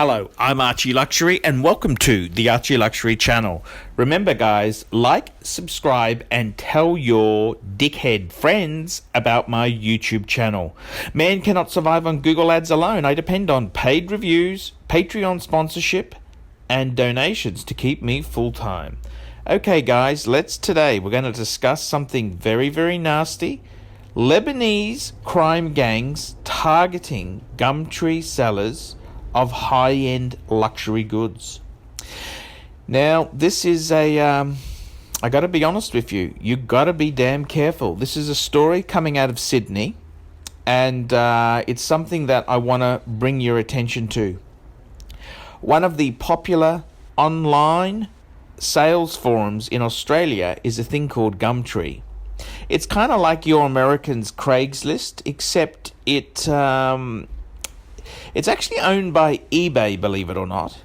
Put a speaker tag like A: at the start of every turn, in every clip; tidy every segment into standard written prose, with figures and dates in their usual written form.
A: Hello, I'm ArchieLuxury and welcome to the ArchieLuxury channel. Remember guys, like, subscribe and tell your dickhead friends about my YouTube channel. Man cannot survive on Google Ads alone. I depend on paid reviews, Patreon sponsorship and donations to keep me full-time. Okay guys, today we're going to discuss something very, very nasty. Lebanese crime gangs targeting Gumtree sellers of high-end luxury goods. Now, this is I got to be honest with you, you got to be damn careful. This is a story coming out of Sydney, and it's something that I want to bring your attention to. One of the popular online sales forums in Australia is a thing called Gumtree. It's kind of like your Americans' Craigslist, except it's actually owned by eBay, believe it or not.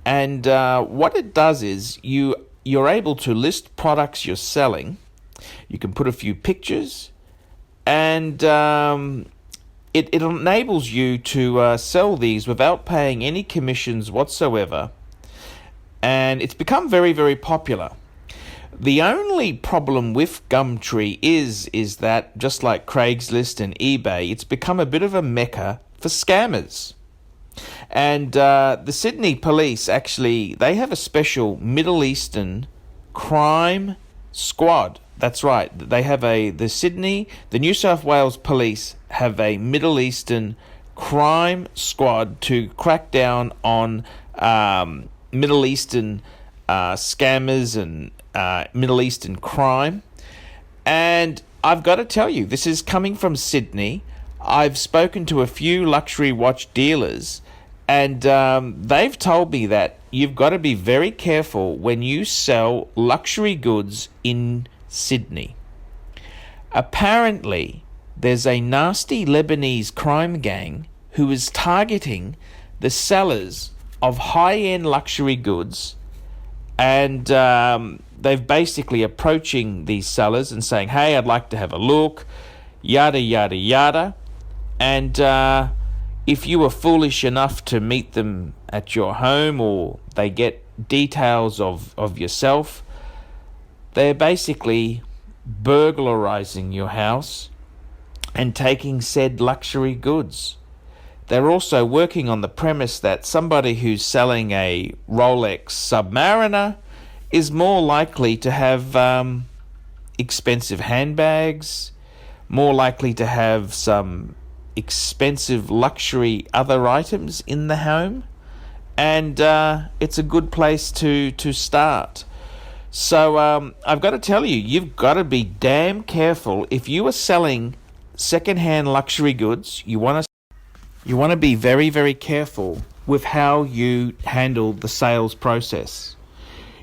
A: And what it does is you're able to list products you're selling. You can put a few pictures, and it enables you to sell these without paying any commissions whatsoever. And it's become very, very popular. The only problem with Gumtree is that, just like Craigslist and eBay, it's become a bit of a mecca for scammers. And the Sydney police, actually, they have a special Middle Eastern crime squad. That's right. They have the New South Wales police have a Middle Eastern crime squad to crack down on Middle Eastern scammers and Middle Eastern crime. And I've got to tell you, this is coming from Sydney. I've spoken to a few luxury watch dealers, and they've told me that you've got to be very careful when you sell luxury goods in Sydney. Apparently, there's a nasty Lebanese crime gang who is targeting the sellers of high-end luxury goods, and they've basically approaching these sellers and saying, hey, I'd like to have a look, yada, yada, yada. And if you were foolish enough to meet them at your home, or they get details of yourself, they're basically burglarizing your house and taking said luxury goods. They're also working on the premise that somebody who's selling a Rolex Submariner is more likely to have expensive handbags, more likely to have some expensive luxury other items in the home, and it's a good place to start. So I've got to tell you, you've got to be damn careful. If you are selling second-hand luxury goods, you want to be very, very careful with how you handle the sales process.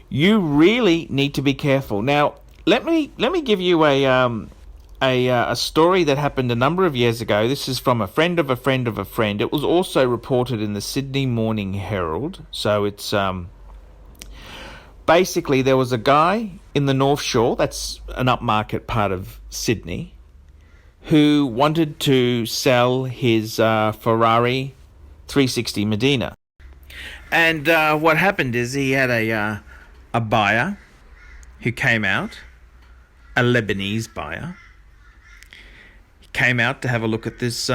A: You really need to be careful. Now, let me give you a story that happened a number of years ago. This is from a friend of a friend of a friend. It was also reported in the Sydney Morning Herald. So it's basically, there was a guy in the North Shore, that's an upmarket part of Sydney, who wanted to sell his Ferrari 360 Medina. And what happened is he had a buyer who came out, a Lebanese buyer. He came out to have a look at this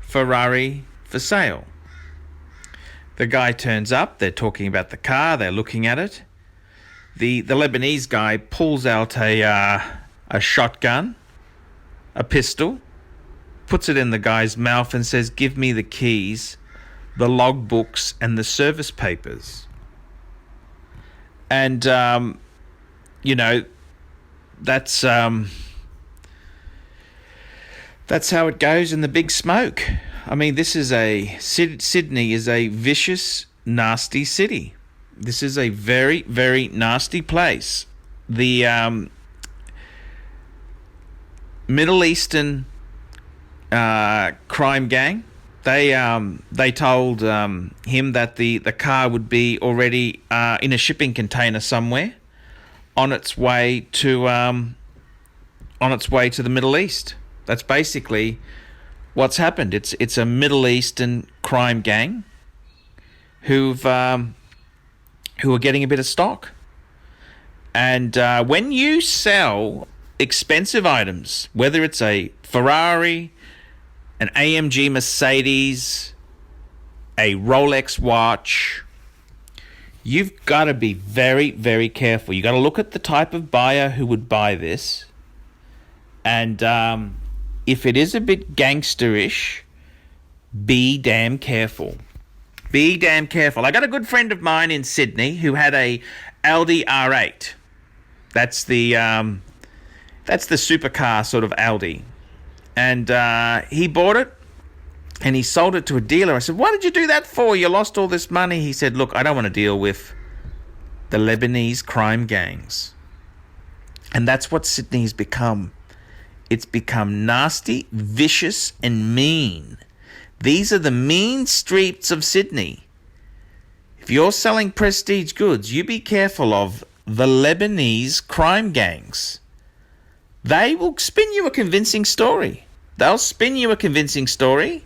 A: Ferrari for sale. The guy turns up, they're talking about the car, they're looking at it. The Lebanese guy pulls out a shotgun, a pistol, puts it in the guy's mouth and says, give me the keys, the logbooks and the service papers. And, that's how it goes in the big smoke. I mean, Sydney is a vicious, nasty city. This is a very, very nasty place. The Middle Eastern crime gang, they told him that the car would be already in a shipping container somewhere on its way to the Middle East. That's basically what's happened. It's a Middle Eastern crime gang who are getting a bit of stock. And when you sell expensive items, whether it's a Ferrari, an AMG Mercedes, a Rolex watch, you've got to be very, very careful. You got to look at the type of buyer who would buy this. And if it is a bit gangsterish, be damn careful. Be damn careful. I got a good friend of mine in Sydney who had a Audi R8. That's the supercar sort of Audi. And he bought it and he sold it to a dealer. I said, "What did you do that for? You lost all this money." He said, "Look, I don't want to deal with the Lebanese crime gangs." And that's what Sydney's become. It's become nasty, vicious, and mean. These are the mean streets of Sydney. If you're selling prestige goods, you be careful of the Lebanese crime gangs. They will spin you a convincing story. They'll spin you a convincing story,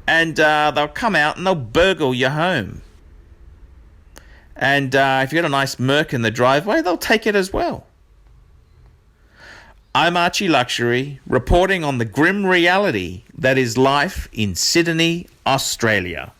A: and they'll come out and they'll burgle your home. And if you've got a nice Merc in the driveway, they'll take it as well. I'm ArchieLuxury, reporting on the grim reality that is life in Sydney, Australia.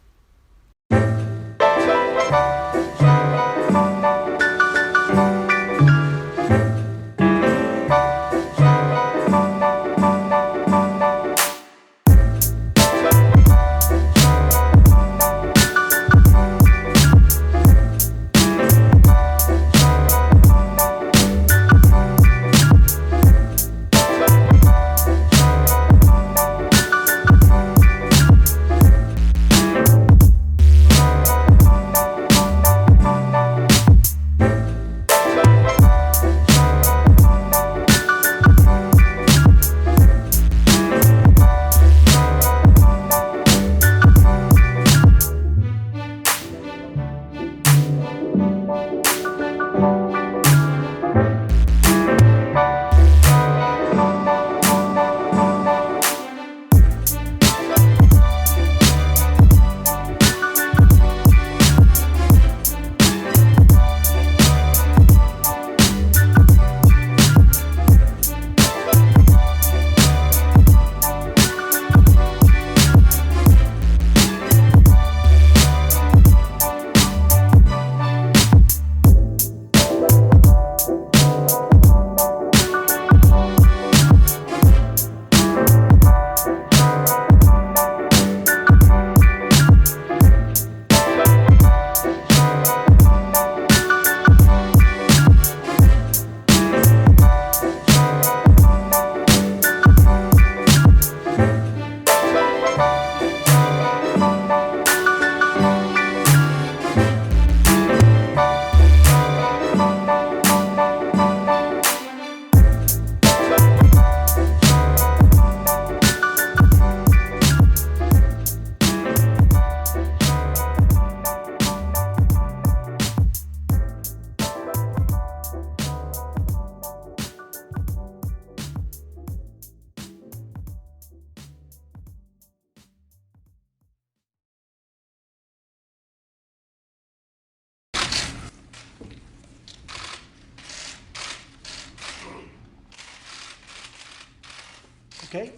B: Okay.